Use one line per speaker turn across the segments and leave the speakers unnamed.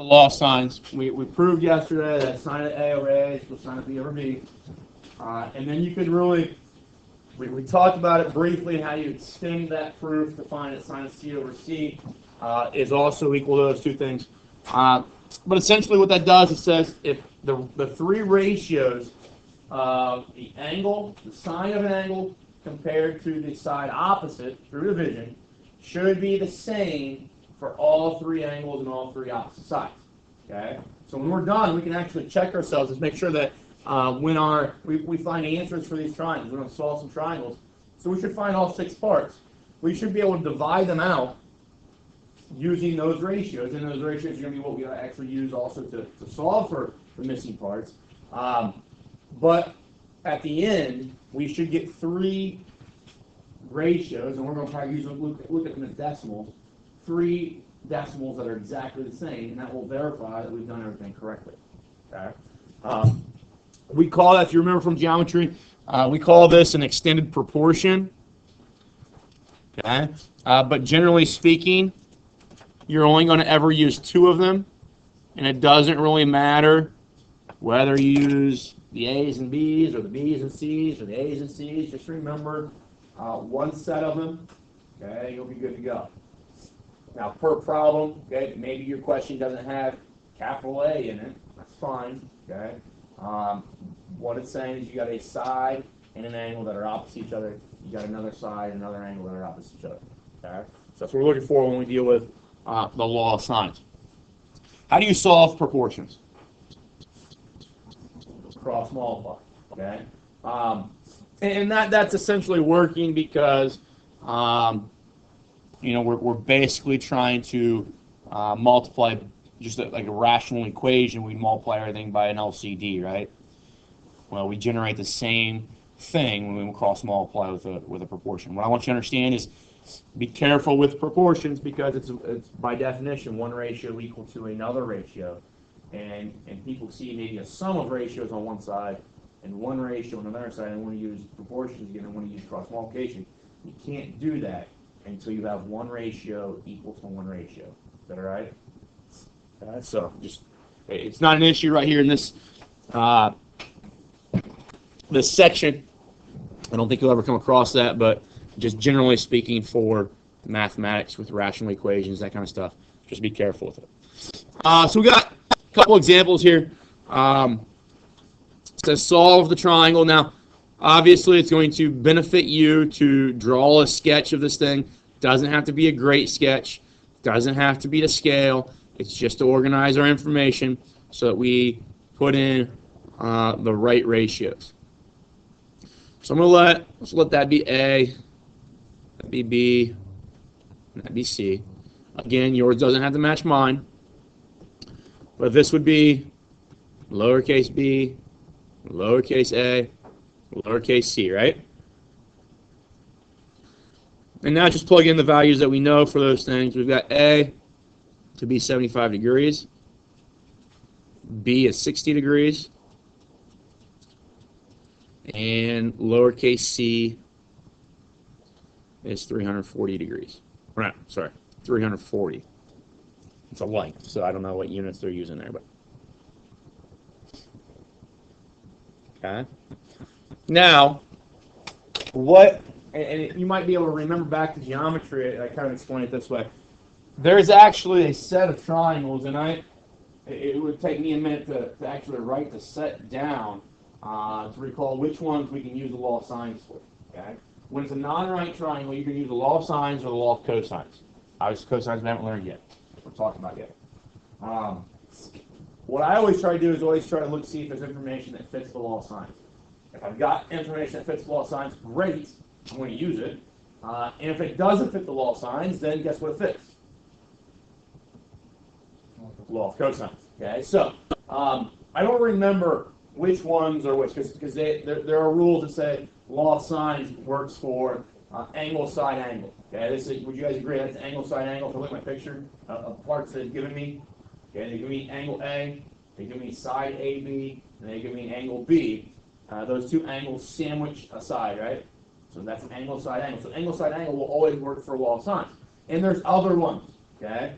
the law of sines. We proved yesterday that sine of A over A is equal to sine of B over B. And then you could really, we talked about it briefly, how you extend that proof to find that sine of C over C is also equal to those two things. But essentially what that does, it says if the three ratios of the angle, the sine of an angle compared to the side opposite through division should be the same for all three angles and all three opposite sides. Okay? So when we're done, we can actually check ourselves and make sure that when we find answers for these triangles, we're going to solve some triangles. So we should find all 6 parts. We should be able to divide them out using those ratios, and those ratios are going to be what we actually use also to solve for the missing parts. But at the end, we should get 3 ratios, and we're going to probably look at them as decimals, 3 decimals that are exactly the same, and that will verify that we've done everything correctly. Okay? We call that, if you remember from geometry, we call this an extended proportion. Okay? But generally speaking, you're only going to ever use 2 of them, and it doesn't really matter whether you use the A's and B's or the B's and C's or the A's and C's. Just remember one set of them, okay, you'll be good to go. Now, per problem, okay, maybe your question doesn't have capital A in it. That's fine, okay. What it's saying is you got a side and an angle that are opposite each other. You got another side and another angle that are opposite each other. Okay, so that's what we're looking for when we deal with the law of sines. How do you solve proportions? Cross multiply. Okay, and that's essentially working because we're basically trying to multiply just like a rational equation. We multiply everything by an LCD, right? Well, we generate the same thing when we cross multiply with a proportion. What I want you to understand is be careful with proportions because it's by definition one ratio equal to another ratio, and people see maybe a sum of ratios on one side and one ratio on another side, and want to use proportions again and want to use cross multiplication. You can't do that until you have one ratio equal to one ratio. Is that all right? So just it's not an issue right here in this this section. I don't think you'll ever come across that, but just generally speaking for mathematics with rational equations, that kind of stuff, just be careful with it. So we got a couple examples here. It says solve the triangle. Now, obviously, it's going to benefit you to draw a sketch of this thing. Doesn't have to be a great sketch. Doesn't have to be to scale. It's just to organize our information so that we put in the right ratios. So I'm going to let's let that be A, that be B, and that be C. Again, yours doesn't have to match mine. But this would be lowercase b, lowercase a, lowercase c, right? And now just plug in the values that we know for those things. We've got A to be 75 degrees. B is 60 degrees. And lowercase c is 340 degrees. Or not, sorry, 340. It's a length, so I don't know what units they're using there, but okay. Now, what, and you might be able to remember back to geometry, I kind of explain it this way. There's actually a set of triangles, and it would take me a minute to actually write the set down to recall which ones we can use the law of sines for. Okay? When it's a non-right triangle, you can use the law of sines or the law of cosines. Obviously, cosines we haven't learned yet. We're talking about yet. What I always try to do is always try to look see if there's information that fits the law of sines. If I've got information that fits the law of sines, great, I'm going to use it. And if it doesn't fit the law of sines, then guess what it fits? Law of cosines. Okay, so I don't remember which ones are which because there are rules that say law of sines works for angle side angle. Okay, would you guys agree that's angle side angle? If I look at my picture of parts that they've given me, okay, they give me angle A, they give me side AB, and they give me angle B. Those two angles sandwich aside, right? So that's an angle side angle. So angle side angle will always work for law of sines. And there's other ones, okay?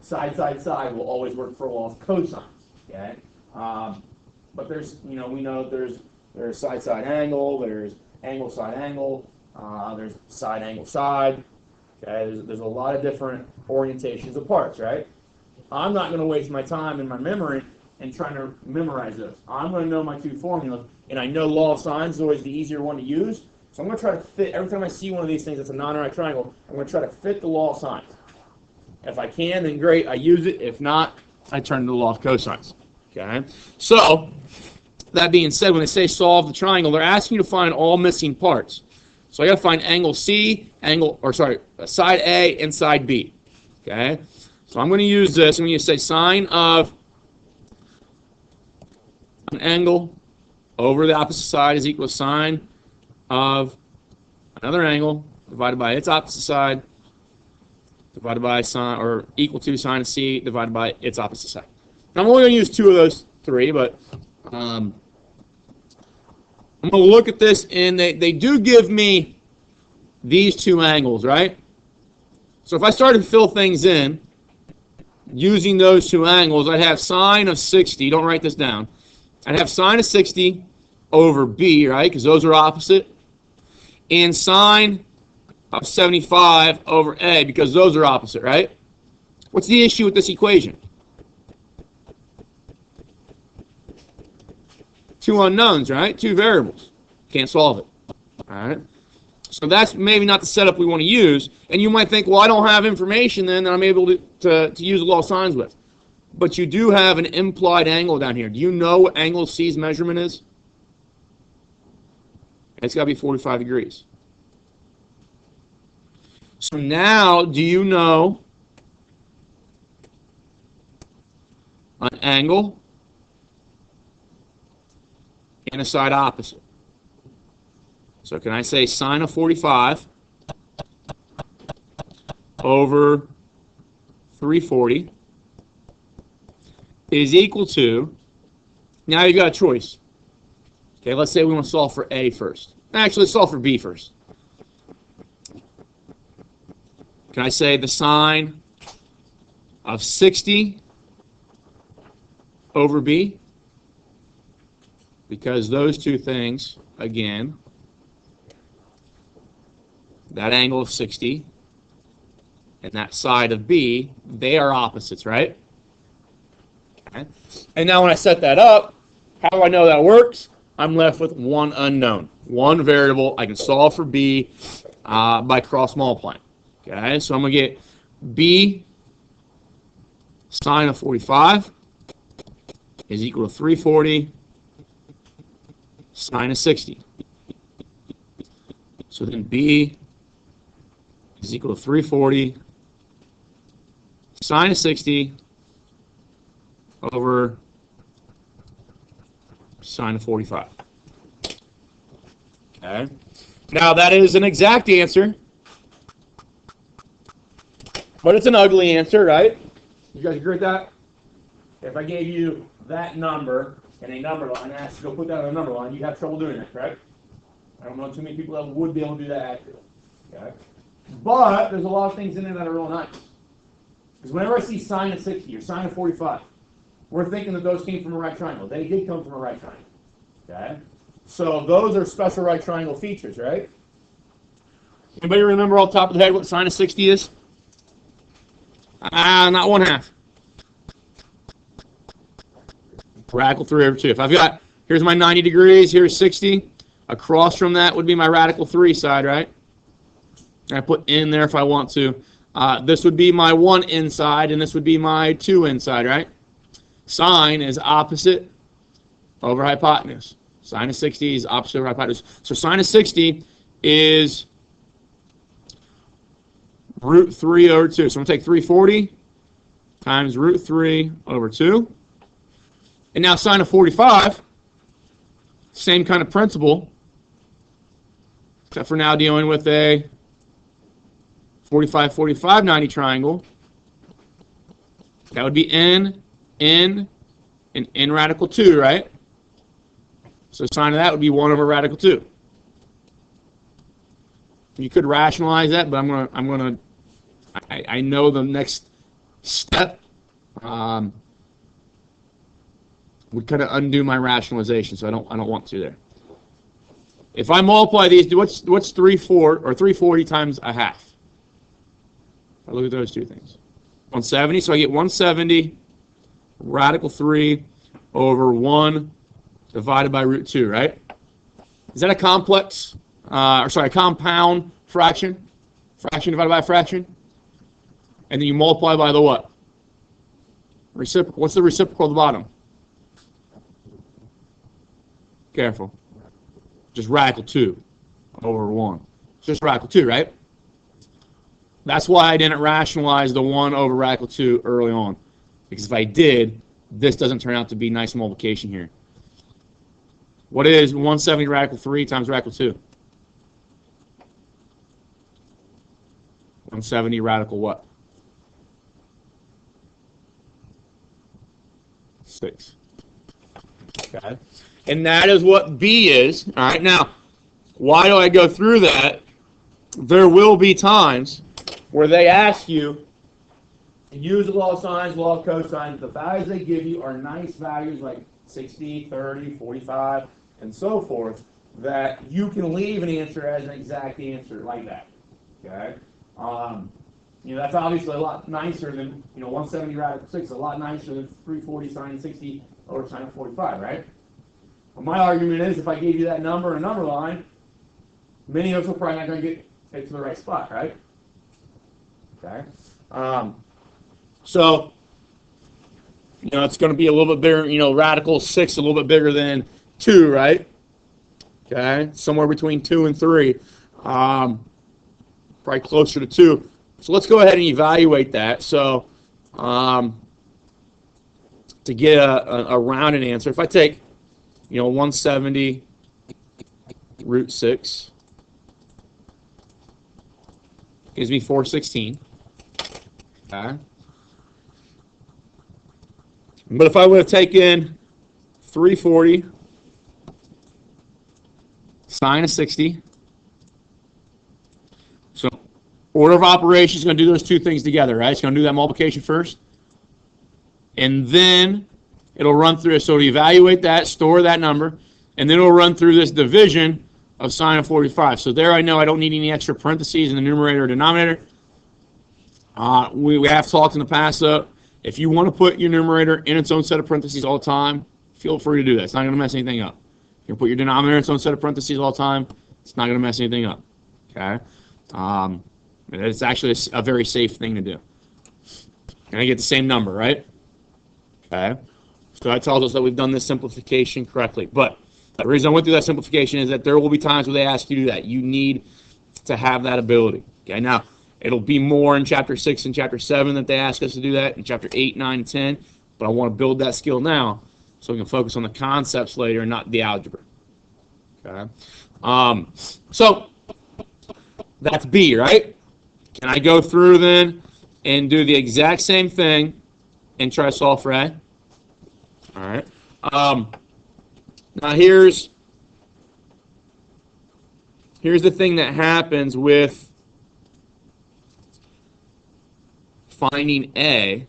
side, side, side will always work for law of cosines. Okay, but there's, we know there's side, side angle, there's angle, side angle, there's side, angle, side. Okay, there's a lot of different orientations of parts, right? I'm not going to waste my time in my memory and trying to memorize those. I'm going to know my two formulas, and I know law of sines is always the easier one to use. So I'm going to try to fit, every time I see one of these things that's a non-right triangle, I'm going to try to fit the law of sines. If I can, then great, I use it. If not, I turn to the law of cosines. Okay? So, that being said, when they say solve the triangle, they're asking you to find all missing parts. So I got to find angle C, side A and side B. Okay? So I'm going to use this. I'm going to say sine of an angle over the opposite side is equal to sine of another angle divided by its opposite side divided by sine, or equal to sine of C divided by its opposite side. Now I'm only going to use two of those three, but I'm going to look at this, and they do give me these two angles, right? So if I started to fill things in using those two angles, I'd have sine of 60. Don't write this down. I'd have sine of 60 over B, right? Because those are opposite. And sine of 75 over A, because those are opposite, right? What's the issue with this equation? Two unknowns, right? Two variables. Can't solve it. All right? So that's maybe not the setup we want to use. And you might think, well, I don't have information then that I'm able to use the law of sines with. But you do have an implied angle down here. Do you know what angle C's measurement is? It's got to be 45 degrees. So now, do you know an angle and a side opposite? So can I say sine of 45 over 340 is equal to, now you've got a choice. Okay, let's say we want to solve for A first. Actually, let's solve for B first. Can I say the sine of 60 over B? Because those two things, again, that angle of 60 and that side of B, they are opposites, right? Okay. And now when I set that up, how do I know that works? I'm left with one unknown, one variable. I can solve for B by cross multiplying. Okay, so I'm going to get B sine of 45 is equal to 340 sine of 60. So then B is equal to 340 sine of 60 over sine of 45. Okay. Now that is an exact answer, but it's an ugly answer, right? You guys agree with that? If I gave you that number in a number line and asked you to go put that on a number line, you'd have trouble doing that, correct? I don't know too many people that would be able to do that accurately. Okay? But there's a lot of things in there that are real nice. Because whenever I see sine of 60 or sine of 45, we're thinking that those came from a right triangle. They did come from a right triangle. Okay? So those are special right triangle features, right? Anybody remember off the top of the head what sine of 60 is? Not 1/2. Radical 3 over 2. If I've got, here's my 90 degrees, here's 60. Across from that would be my radical 3 side, right? I put in there if I want to. This would be my 1 inside, and this would be my 2 inside, right? Sine is opposite over hypotenuse. Sine of 60 is opposite over hypotenuse. So sine of 60 is root 3 over 2. So I'm going to take 340 times root 3 over 2. And now sine of 45, same kind of principle, except for now dealing with a 45, 45, 90 triangle. That would be n, and n radical 2, right? So sine of that would be 1 over radical 2. You could rationalize that, but I know the next step would kind of undo my rationalization, so I don't want to there. If I multiply these, what's 340 times a half? I look at those two things. 170, so I get 170 radical 3 over 1 divided by root 2, right? Is that a complex, a compound fraction? Fraction divided by a fraction? And then you multiply by the what? Reciprocal. What's the reciprocal at the bottom? Careful. Just radical 2 over 1. It's just radical 2, right? That's why I didn't rationalize the 1 over radical 2 early on. Because if I did, this doesn't turn out to be nice multiplication here. What is 170 radical 3 times radical 2? 170 radical what? 6. Okay. And that is what B is. All right. Now, why do I go through that? There will be times where they ask you to use the law of sines, law of cosines. The values they give you are nice values like 60, 30, 45, and so forth, that you can leave an answer as an exact answer like that. Okay. That's obviously a lot nicer than 170 radical 6. A lot nicer than 340 sine 60 over sine of 45, right? Well, my argument is if I gave you that number and a number line, many of us are probably not going to get it to the right spot, right? Okay. So, it's going to be a little bit bigger, radical 6 a little bit bigger than 2, right? Okay. Somewhere between 2 and 3. Probably closer to 2. So let's go ahead and evaluate that. So, to get a rounded answer, if I take 170 root 6 gives me 416. Okay. But if I would have taken 340 sine of 60, so order of operations is going to do those two things together, right? It's going to do that multiplication first, and then it'll run through. So to evaluate that, store that number, and then it'll run through this division of sine of 45. So there I know I don't need any extra parentheses in the numerator or denominator. We have talked in the past, though, if you want to put your numerator in its own set of parentheses all the time, feel free to do that. It's not going to mess anything up. You can put your denominator in its own set of parentheses all the time. It's not going to mess anything up. Okay? It's actually a very safe thing to do. And I get the same number, right? Okay? So that tells us that we've done this simplification correctly. But the reason I went through that simplification is that there will be times where they ask you to do that. You need to have that ability. Okay? Now, it'll be more in Chapter 6 and Chapter 7 that they ask us to do that, in Chapter 8, 9, and 10. But I want to build that skill now so we can focus on the concepts later and not the algebra. Okay? So that's B, right? Can I go through then and do the exact same thing and try to solve for A? All right. Now here's the thing that happens with finding A.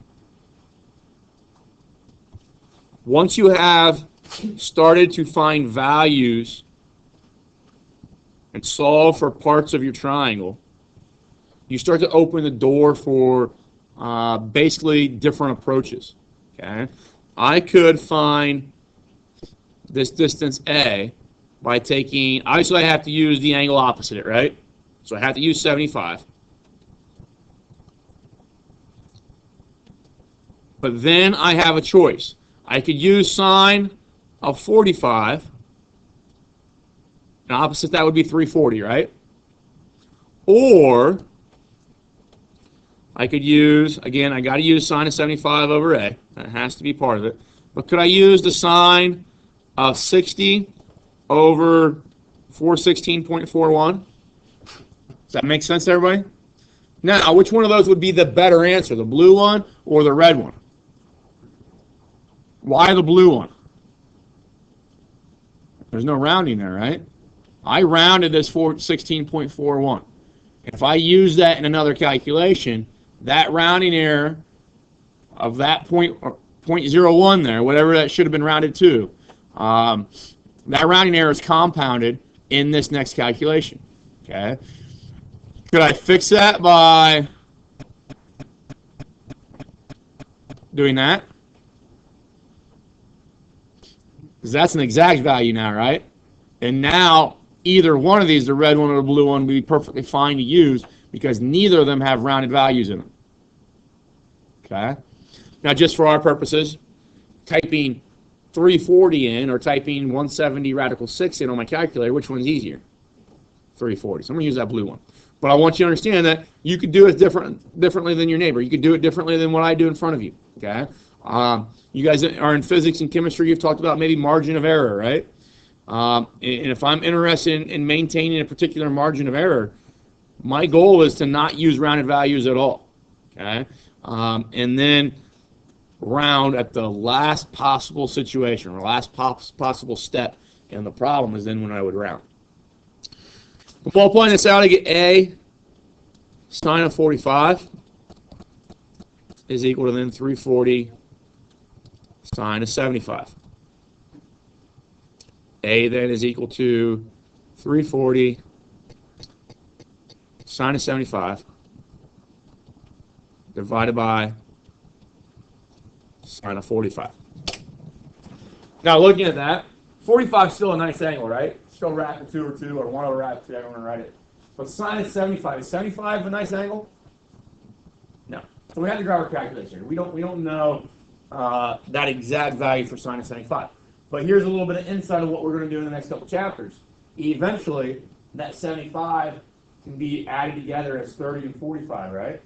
Once you have started to find values and solve for parts of your triangle, you start to open the door for basically different approaches. Okay, I could find this distance A by taking, obviously I have to use the angle opposite it, right? So I have to use 75. But then I have a choice. I could use sine of 45, and opposite that would be 340, right? Or I could use, again, I got to use sine of 75 over A. That has to be part of it. But could I use the sine of 60 over 416.41? Does that make sense to everybody? Now, which one of those would be the better answer, the blue one or the red one? Why the blue one? There's no rounding there, right? I rounded this 416.41. If I use that in another calculation, that rounding error of that point, or 0.01 there, whatever that should have been rounded to, that rounding error is compounded in this next calculation. Okay. Could I fix that by doing that? Because that's an exact value now, right? And now either one of these, the red one or the blue one, would be perfectly fine to use because neither of them have rounded values in them. Okay? Now, just for our purposes, typing 340 in or typing 170 radical 6 in on my calculator, which one's easier? 340. So I'm going to use that blue one. But I want you to understand that you could do it differently than your neighbor. You could do it differently than what I do in front of you. Okay? You guys are in physics and chemistry. You've talked about maybe margin of error, right? And if I'm interested in maintaining a particular margin of error, my goal is to not use rounded values at all. Okay? And then round at the last possible situation or last possible step in the problem is then when I would round. Multiplying this out, I get A sine of 45 is equal to then 340 sine of 75. A then is equal to 340 sine of 75 divided by sine of 45. Now looking at that, 45 is still a nice angle, right? Still radical 2 or 2 or 1 over radical 2, I don't want to write it. But sine of 75, is 75 a nice angle? No. So we have to grab our calculation. We don't know that exact value for sine of 75. But here's a little bit of insight of what we're going to do in the next couple chapters. Eventually, that 75 can be added together as 30 and 45, right?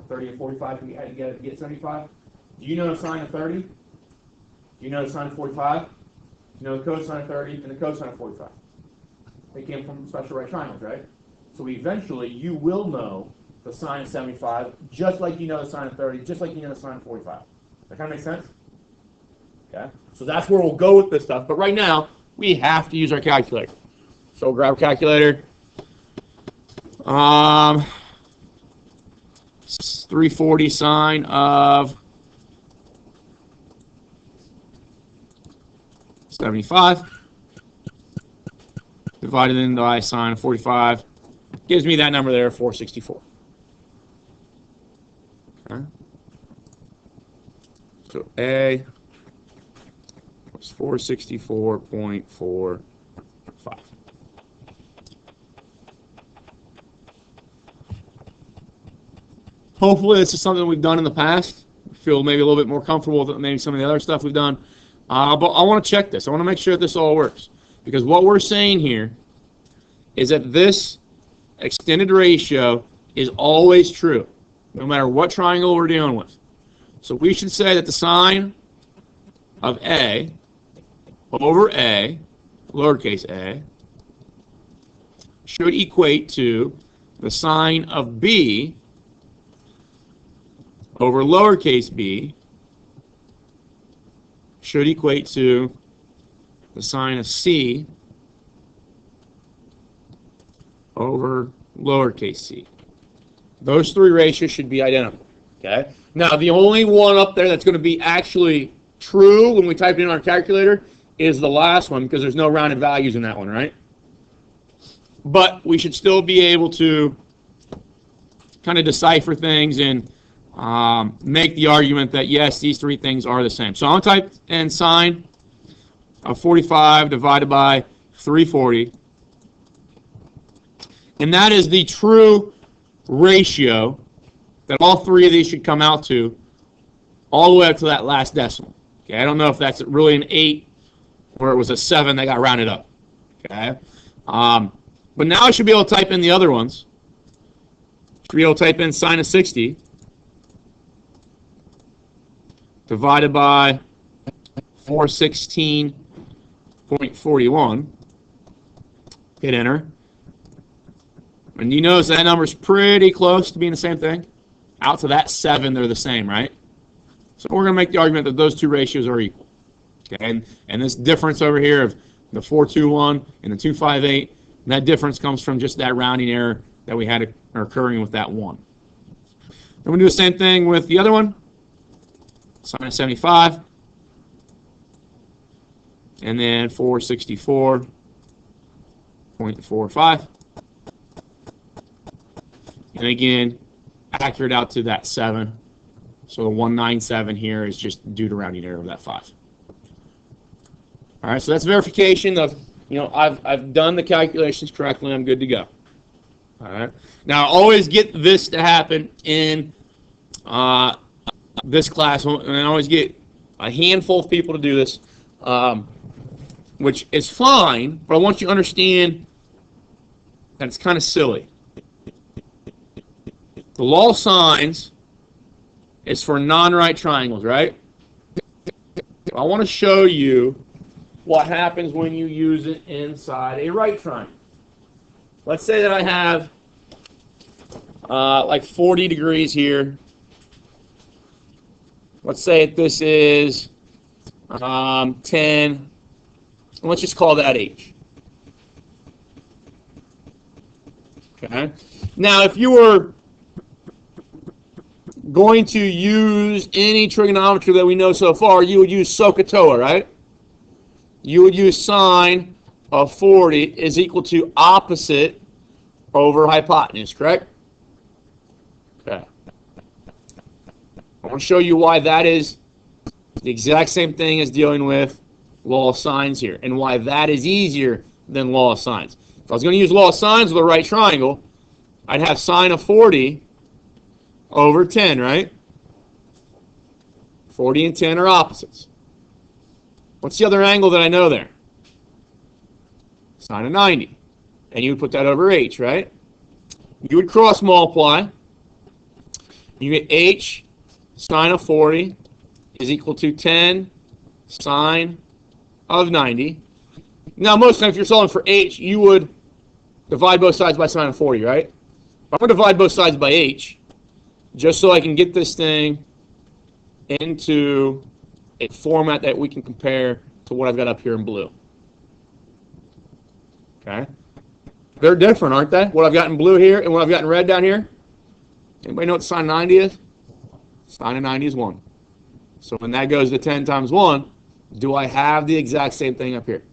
30 and 45 can be added together to get 75. Do you know the sine of 30? Do you know the sine of 45? Do you know the cosine of 30 and the cosine of 45? They came from special right triangles, right? So eventually, you will know the sine of 75, just like you know the sine of 30, just like you know the sine of 45. That kind of make sense? Okay? So that's where we'll go with this stuff. But right now, we have to use our calculator. So we'll grab a calculator. 340 sine of 75 divided into I sine of 45 gives me that number there, 464. Okay. So A was 464.45. Hopefully this is something we've done in the past. Feel maybe a little bit more comfortable with maybe some of the other stuff we've done. But I want to check this. I want to make sure that this all works. Because what we're saying here is that this extended ratio is always true, no matter what triangle we're dealing with. So we should say that the sine of A over A, lowercase a, should equate to the sine of B over lowercase b should equate to the sine of C over lowercase c. Those three ratios should be identical. Okay. Now, the only one up there that's going to be actually true when we type it in our calculator is the last one, because there's no rounded values in that one, right? But we should still be able to kind of decipher things and make the argument that, yes, these three things are the same. So I'm going to type in sine of 45 divided by 340. And that is the true ratio that all three of these should come out to all the way up to that last decimal. Okay, I don't know if that's really an 8 or it was a 7 that got rounded up. Okay, but now I should be able to type in the other ones. Should be able to type in sine of 60 divided by 416.41. Hit enter. And you notice that number's pretty close to being the same thing. Out to that 7, they're the same, right? So we're going to make the argument that those two ratios are equal. Okay, and this difference over here of the 421 and the 258, and that difference comes from just that rounding error that we had occurring with that 1. Then we do the same thing with the other one. sine of 75, and then 464.45. And again, accurate out to that 7. So the 197 here is just due to rounding error of that 5. All right, so that's verification of, I've done the calculations correctly. I'm good to go. All right. Now, I always get this to happen in this class, and I always get a handful of people to do this, which is fine, but I want you to understand that it's kind of silly. The law of sines is for non-right triangles, right? I want to show you what happens when you use it inside a right triangle. Let's say that I have like 40 degrees here. Let's say that this is 10. Let's just call that H. Okay. Now, if you were going to use any trigonometry that we know so far, you would use SOHCAHTOA, right? You would use sine of 40 is equal to opposite over hypotenuse, correct? Okay. I want to show you why that is the exact same thing as dealing with law of sines here, and why that is easier than law of sines. If I was going to use law of sines with a right triangle, I'd have sine of 40 over 10, right? 40 and 10 are opposites. What's the other angle that I know there? Sine of 90. And you would put that over h, right? You would cross multiply. You get h sine of 40 is equal to 10 sine of 90. Now, most times if you're solving for h, you would divide both sides by sine of 40, right? I'm going to divide both sides by h, just so I can get this thing into a format that we can compare to what I've got up here in blue. Okay? They're different, aren't they? What I've got in blue here and what I've got in red down here. Anybody know what sine 90 is? Sine of 90 is 1. So when that goes to 10 times 1, do I have the exact same thing up here?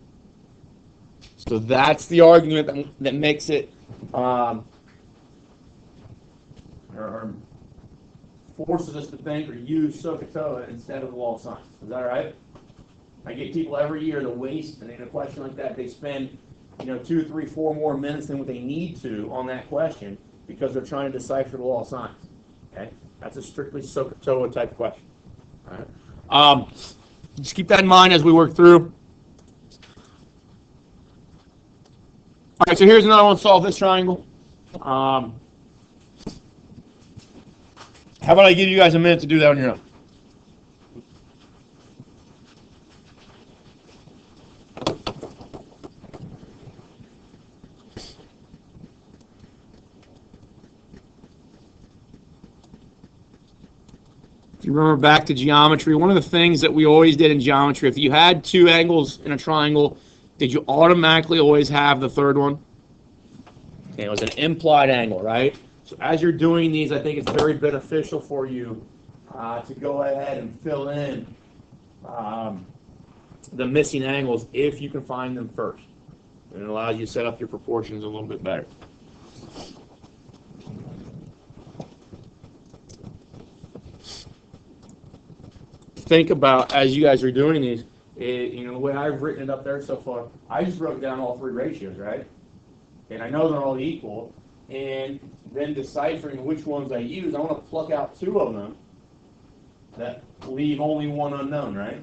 So that's the argument that makes it or forces us to think or use SOHCAHTOA instead of the law of sines. Is that right? I get people every year to waste, and in a question like that, they spend 2, 3, 4 more minutes than what they need to on that question because they're trying to decipher the law of sines. Okay, that's a strictly SOHCAHTOA type question. All right. Just keep that in mind as we work through. All right, so here's another one to solve this triangle. How about I give you guys a minute to do that on your own? If you remember back to geometry, one of the things that we always did in geometry, if you had 2 angles in a triangle, did you automatically always have the third one? Okay, it was an implied angle, right? So as you're doing these, I think it's very beneficial for you to go ahead and fill in the missing angles if you can find them first. And it allows you to set up your proportions a little bit better. Think about, as you guys are doing these, the way I've written it up there so far, I just wrote down all 3 ratios, right? And I know they're all equal. And then deciphering which ones I use, I want to pluck out 2 of them that leave only one unknown, right?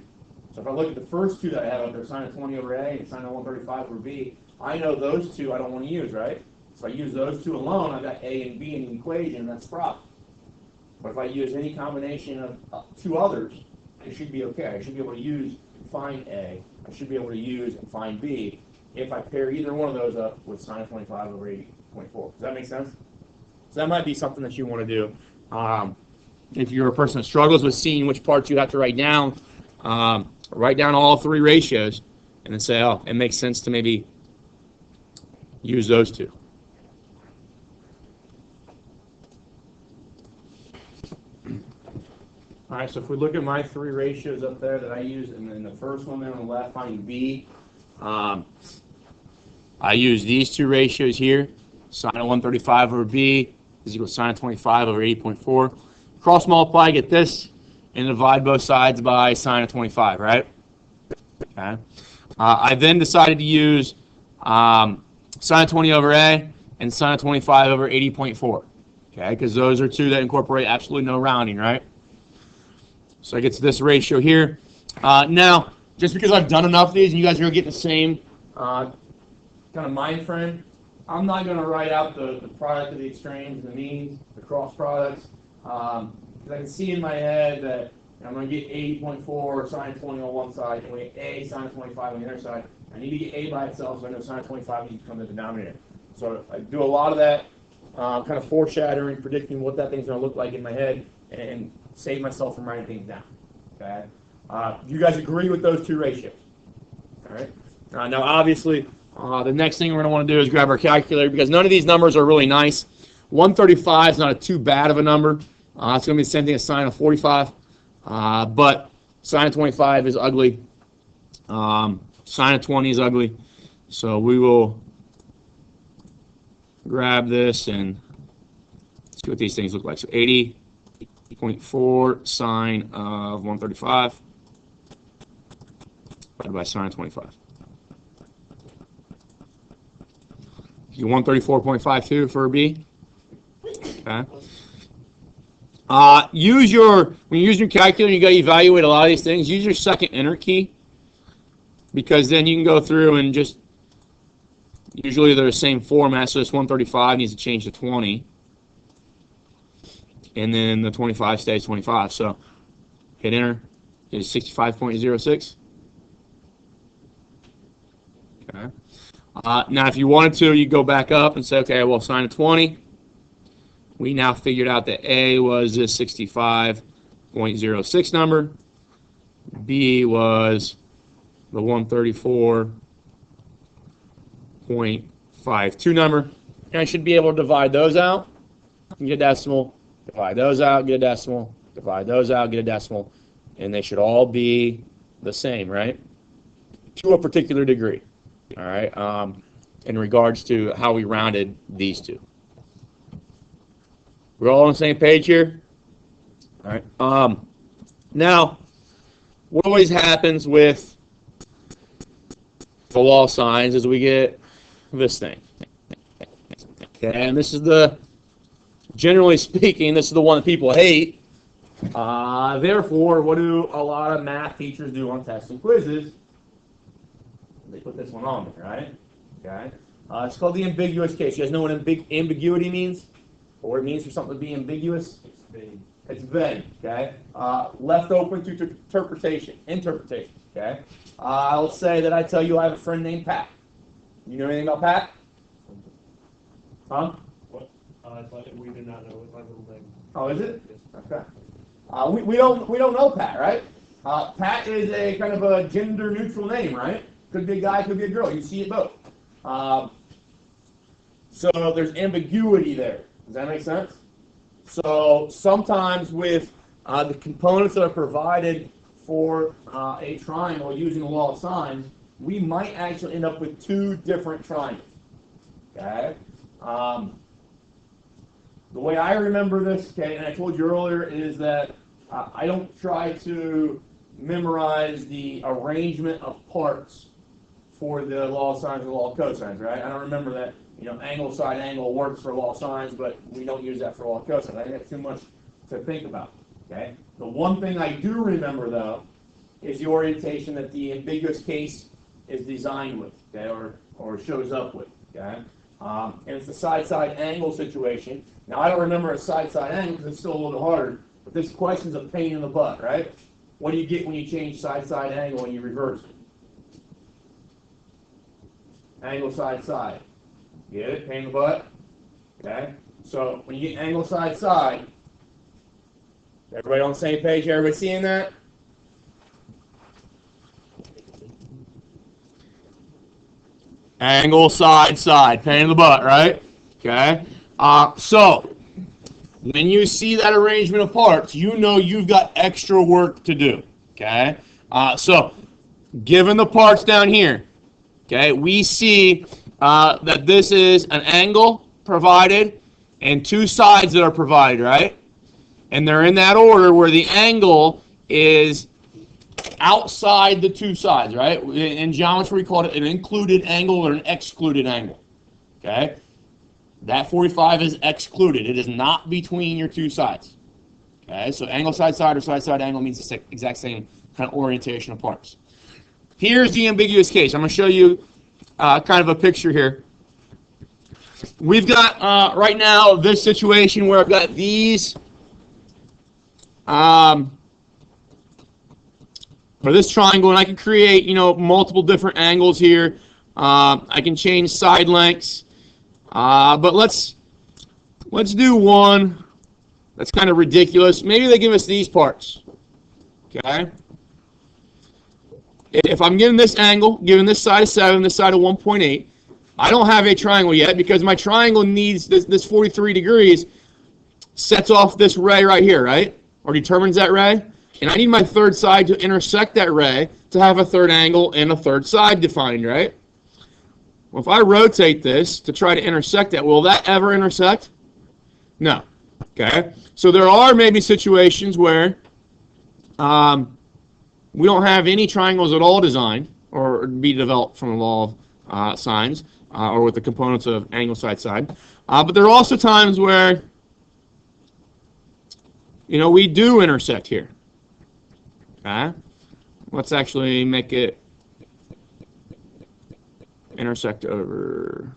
So if I look at the first 2 that I have up there, sine of 20 over A and sine of 135 over B, I know those 2 I don't want to use, right? So I use those 2 alone, I've got A and B in the equation, that's proper. But if I use any combination of 2 others, it should be okay. I should be able to use and find A. I should be able to use and find B if I pair either one of those up with sine of 25 over 80.4. Does that make sense? So that might be something that you want to do. If you're a person that struggles with seeing which parts you have to write down all 3 ratios and then say, oh, it makes sense to maybe use those 2. All right, so if we look at my three ratios up there that I use, and then the first one there on the left, finding B, I use these two ratios here. Sine of 135 over B is equal to sine of 25 over 80.4. Cross multiply, get this, and divide both sides by sine of 25, right? Okay. I then decided to use sine of 20 over A and sine of 25 over 80.4, okay, because those are two that incorporate absolutely no rounding, right? So I get to this ratio here. Now, just because I've done enough of these and you guys are going to get the same kind of mind frame, I'm not going to write out the product of the extremes, the means, the cross products, because I can see in my head that I'm going to get 80.4 sine 20 on one side, and we get A sine 25 on the other side. I need to get A by itself, so I know sine 25 needs to come to the denominator. So I do a lot of that kind of foreshadowing, predicting what that thing's going to look like in my head, and save myself from writing things down. Okay. Do you guys agree with those two ratios? All right. Now, obviously, the next thing we're going to want to do is grab our calculator, because none of these numbers are really nice. 135 is not too bad of a number. It's going to be the same thing as sine of 45. But sine of 25 is ugly. Sine of 20 is ugly. So we will grab this and see what these things look like. So 80.4 sine of 135 divided by sine of 25. You 134.52 for a B. Okay. When you're using your calculator, you got to evaluate a lot of these things. Use your second enter key, because then you can go through and just, usually they're the same format, so this 135 needs to change to 20, and then the 25 stays 25. So hit enter, is 65.06. Okay. Now, if you wanted to, you go back up and say, okay, well, sine of 20. We now figured out that A was this 65.06 number. B was the 134.52 number. And I should be able to divide those out, get a decimal, divide those out, get a decimal, divide those out, get a decimal, and they should all be the same, right? To a particular degree, all right, in regards to how we rounded these two. We're all on the same page here? All right. Now, what always happens with the law of sines is we get this thing. Okay, and this is generally speaking, this is the one that people hate. Therefore, what do a lot of math teachers do on tests and quizzes? They put this one on there, right? Okay. It's called the ambiguous case. You guys know what ambiguity means? Or what it means for something to be ambiguous? It's vague. It's vague, okay? Left open to interpretation, okay? Let's say that I tell you I have a friend named Pat. You know anything about Pat? Huh?
What? We do not know what my little name.
Oh, is it? Okay. We don't know Pat, right? Pat is a kind of a gender neutral name, right? Could be a guy, could be a girl. You see it both. So there's ambiguity there. Does that make sense? So sometimes with the components that are provided for a triangle using the law of sines, we might actually end up with two different triangles. Okay? The way I remember this, okay, and I told you earlier, is that I don't try to memorize the arrangement of parts for the law of sines and the law of cosines, right? I don't remember that. Angle side angle works for law of sines, but we don't use that for law of cosines. I think that's too much to think about. Okay. The one thing I do remember though is the orientation that the ambiguous case is designed with, okay, or shows up with. Okay. And it's the side-side angle situation. Now I don't remember a side-side angle because it's still a little bit harder, but this question's a pain in the butt, right? What do you get when you change side-side angle and you reverse it? Angle side-side. Get it? Pain in the butt? Okay? So, when you get angle side-side, everybody on the same page? Everybody seeing that? Angle side-side. Pain in the butt, right? Okay? So, When you see that arrangement of parts, you know you've got extra work to do, okay? So, given the parts down here, okay, we see that this is an angle provided and two sides that are provided, right? And they're in that order where the angle is outside the two sides, right? In geometry, we call it an included angle or an excluded angle, okay? That 45 is excluded. It is not between your two sides, okay? So angle side side or side side angle means the exact same kind of orientation of parts. Here's the ambiguous case. I'm going to show you kind of a picture here. We've got right now this situation where I've got these or this triangle, and I can create, multiple different angles here. I can change side lengths, but let's do one that's kind of ridiculous. Maybe they give us these parts. Okay. If I'm given this angle, given this side of 7, this side of 1.8, I don't have a triangle yet because my triangle needs this 43 degrees sets off this ray right here, right? Or determines that ray. And I need my third side to intersect that ray to have a third angle and a third side defined, right? Well, if I rotate this to try to intersect that, will that ever intersect? No. Okay? So there are maybe situations where we don't have any triangles at all designed or be developed from the law of sines or with the components of angle side side. But there are also times where we do intersect here. Okay? Let's actually make it intersect over.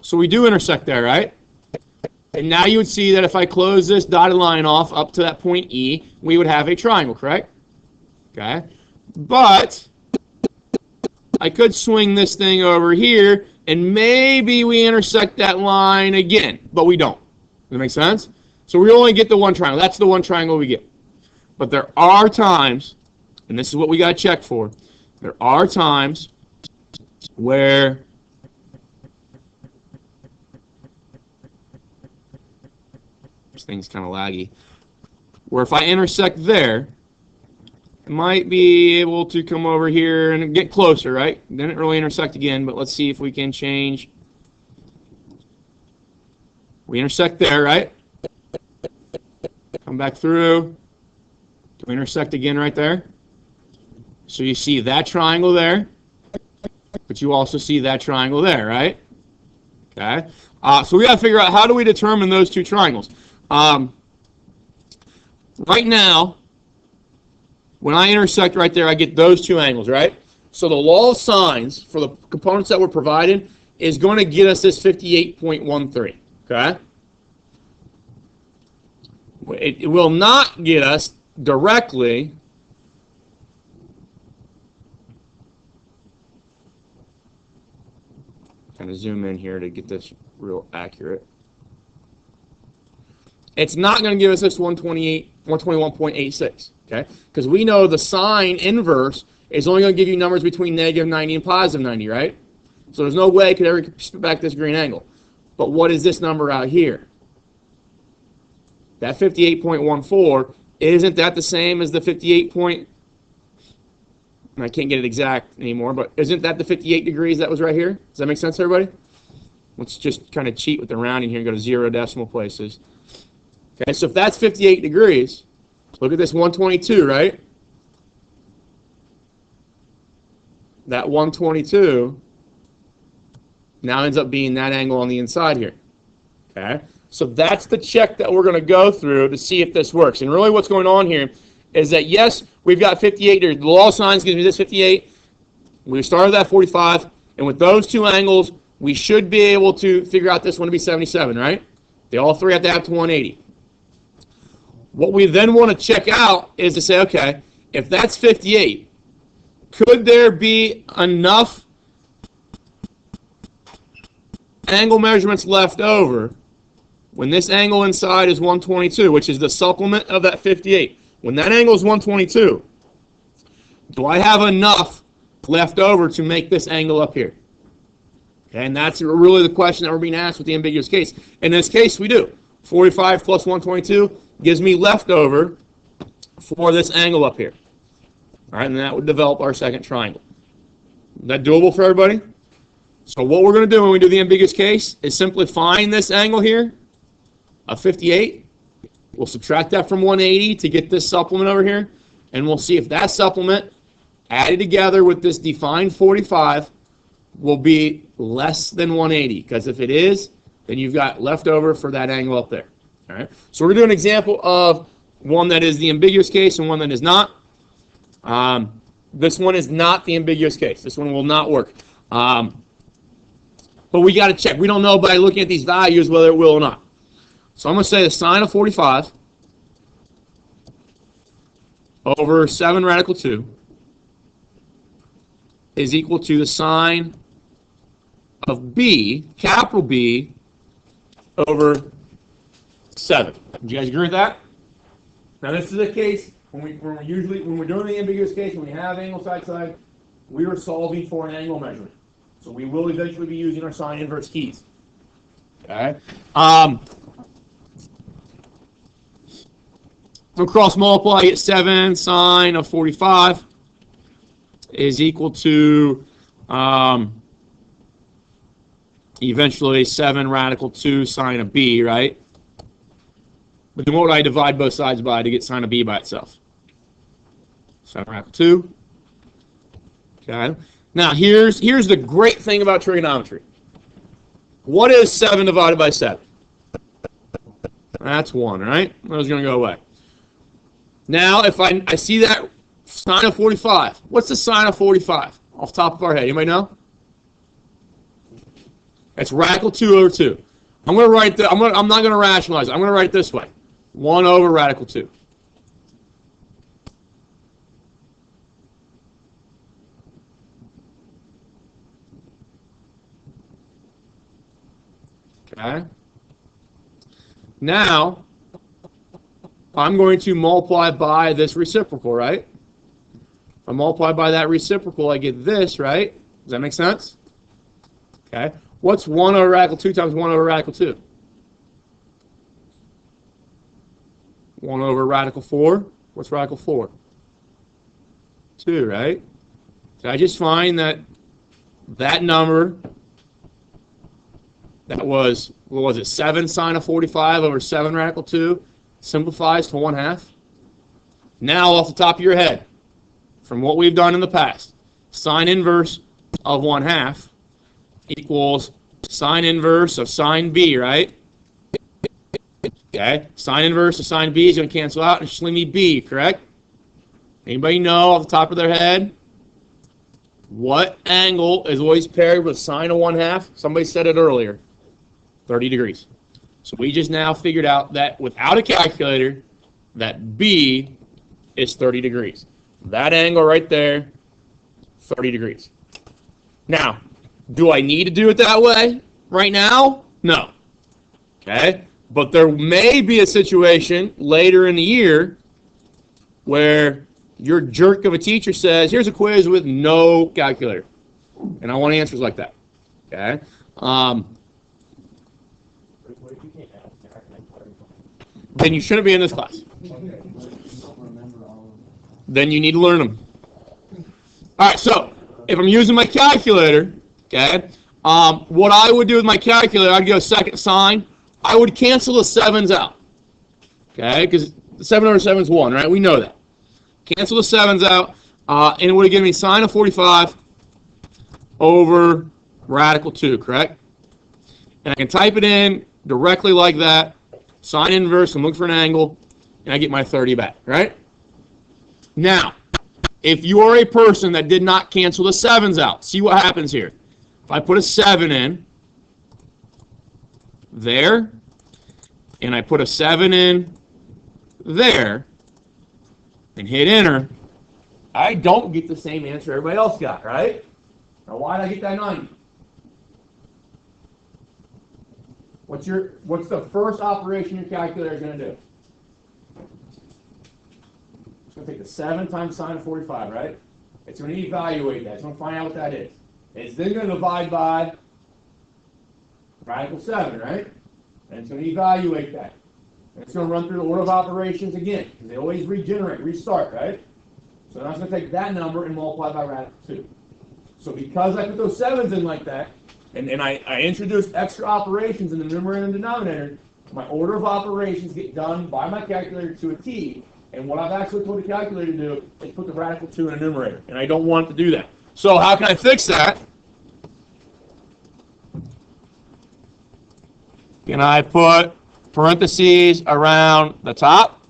So we do intersect there, right? And now you would see that if I close this dotted line off up to that point E, we would have a triangle, correct? Okay? But I could swing this thing over here, and maybe we intersect that line again, but we don't. Does that make sense? So we only get the one triangle. That's the one triangle we get. But there are times, and this is what we got to check for, there are times where this thing's kind of laggy, where if I intersect there, I might be able to come over here and get closer, right? Didn't really intersect again, but let's see if we can change. We intersect there, right? Come back through. Do we intersect again right there? So you see that triangle there, but you also see that triangle there, right? Okay. So we got to figure out how do we determine those two triangles. Right now, when I intersect right there, I get those two angles, right? So the law of sines for the components that were provided is going to get us this 58.13, okay? It will not get us directly kind of zoom in here to get this real accurate. It's not going to give us this 121.86, okay? Because we know the sine inverse is only going to give you numbers between negative 90 and positive 90, right? So there's no way it could ever spit back this green angle. But what is this number out here? That 58.14, isn't that the same as the 58 point? I can't get it exact anymore, but isn't that the 58 degrees that was right here? Does that make sense, everybody? Let's just kind of cheat with the rounding here and go to 0 decimal places. Okay, so if that's 58 degrees, look at this 122, right? That 122 now ends up being that angle on the inside here. Okay, so that's the check that we're going to go through to see if this works. And really what's going on here is that, yes, we've got 58. The law of sines gives me this 58. We started at 45. And with those two angles, we should be able to figure out this one to be 77, right? They all three have to have to 180. What we then want to check out is to say, okay, if that's 58, could there be enough angle measurements left over when this angle inside is 122, which is the supplement of that 58? When that angle is 122, do I have enough left over to make this angle up here? Okay, and that's really the question that we're being asked with the ambiguous case. In this case, we do. 45 plus 122 gives me leftover for this angle up here. All right, and that would develop our second triangle. Is that doable for everybody? So what we're going to do when we do the ambiguous case is simply find this angle here, a 58. We'll subtract that from 180 to get this supplement over here, and we'll see if that supplement added together with this defined 45 will be less than 180, because if it is, then you've got leftover for that angle up there. All right. So we're going to do an example of one that is the ambiguous case and one that is not. This one is not the ambiguous case. This one will not work. But we got to check. We don't know by looking at these values whether it will or not. So I'm going to say the sine of 45 over 7 radical 2 is equal to the sine of b, capital B, over 7. Do you guys agree with that? Now this is a case when we're doing the ambiguous case, when we have angle side side, we are solving for an angle measurement. So we will eventually be using our sine inverse keys. Okay. So cross multiply, I get 7 sine of 45 is equal to eventually 7 radical 2 sine of b, right? But then what would I divide both sides by to get sine of b by itself? 7 radical 2. Okay. Now here's the great thing about trigonometry. What is 7 divided by 7? That's 1, right? That's going to go away. Now if I see that sine of 45, what's the sine of 45 off the top of our head? Anybody know? It's radical 2 over 2. I'm going to write I'm not going to rationalize it. I'm going to write it this way. 1 over radical 2. Okay. Now, I'm going to multiply by this reciprocal, right? If I multiply by that reciprocal, I get this, right? Does that make sense? Okay. What's 1 over radical 2 times 1 over radical 2? 1 over radical 4. What's radical 4? 2, right? So I just find that number, that was, what was it, 7 sine of 45 over 7 radical 2, simplifies to 1/2. Now, off the top of your head, from what we've done in the past, sine inverse of 1/2 equals sine inverse of sine b, right? Okay, sine inverse of sine b is going to cancel out and just leave me b, correct? Anybody know off the top of their head what angle is always paired with sine of 1/2? Somebody said it earlier. 30 degrees. So we just now figured out that without a calculator, that b is 30 degrees. That angle right there, 30 degrees. Now, do I need to do it that way right now? No. Okay? But there may be a situation later in the year where your jerk of a teacher says, here's a quiz with no calculator. And I want answers like that. Okay? Then you shouldn't be in this class. Then you need to learn them. All right, so if I'm using my calculator, okay, what I would do with my calculator, I'd go second sine. I would cancel the 7s out, okay, because 7 over 7 is 1, right? We know that. Cancel the 7s out, and it would have given me sine of 45 over radical 2, correct? And I can type it in directly like that, sine inverse, and look for an angle, and I get my 30 back, right? Now, if you are a person that did not cancel the 7s out, see what happens here. If I put a 7 in there, and I put a 7 in there, and hit enter, I don't get the same answer everybody else got, right? Now, why did I get that 90? What's the first operation your calculator is going to do? It's going to take the 7 times sine of 45, right? It's going to evaluate that. It's going to find out what that is. It's then going to divide by radical 7, right? And it's going to evaluate that. And it's going to run through the order of operations again, because they always regenerate, restart, right? So now it's going to take that number and multiply by radical 2. So because I put those 7s in like that, and I introduced extra operations in the numerator and denominator, my order of operations get done by my calculator to a T, and what I've actually told the calculator to do is put the radical 2 in a numerator, and I don't want it to do that. So how can I fix that? Can I put parentheses around the top?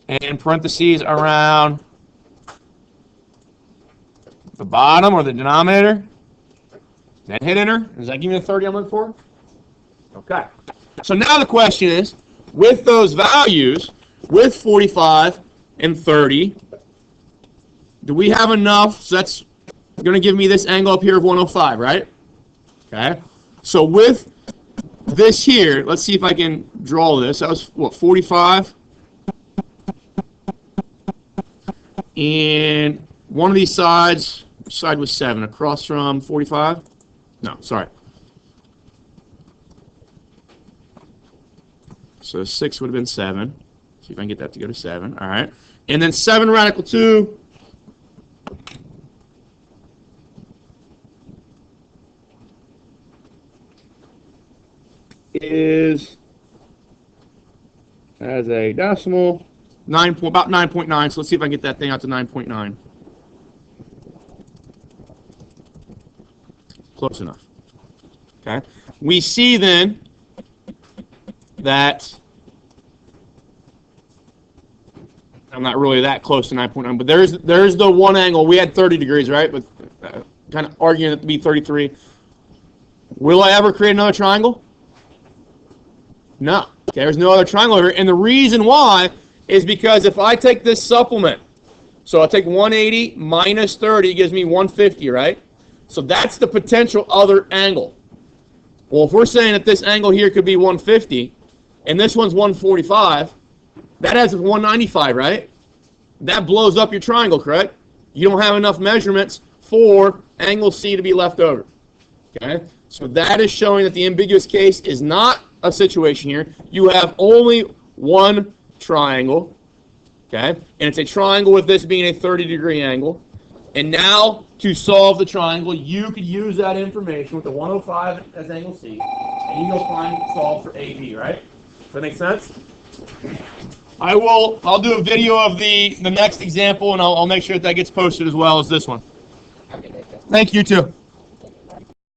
And parentheses around the bottom or the denominator? Then hit enter. Does that give me the 30 I'm looking for? Okay. So now the question is, with those values, with 45 and 30, do we have enough? So that's going to give me this angle up here of 105, right? Okay. So with this here, let's see if I can draw this. That was, what, 45? And one of these sides, which side was 7? Across from 45? No, sorry. So 6 would have been 7. See if I can get that to go to 7. All right. And then 7 radical 2 is, as a decimal, about 9.9. So let's see if I can get that thing out to 9.9. Close enough. Okay. We see then that I'm not really that close to 9.9, but there's the one angle. We had 30 degrees, right? But kind of arguing it to be 33. Will I ever create another triangle? No. Okay, there's no other triangle here. And the reason why is because if I take this supplement, so I'll take 180 minus 30 gives me 150, right? So that's the potential other angle. Well, if we're saying that this angle here could be 150, and this one's 145, that has 195, right? That blows up your triangle, correct? You don't have enough measurements for angle C to be left over. Okay? So that is showing that the ambiguous case is not a situation here. You have only one triangle, okay? And it's a triangle with this being a 30-degree angle. And now, to solve the triangle, you could use that information with the 105 as angle C, and you go solve for AB, right? Does that make sense? I'll do a video of the next example, and I'll make sure that gets posted as well as this one. Thank you, too.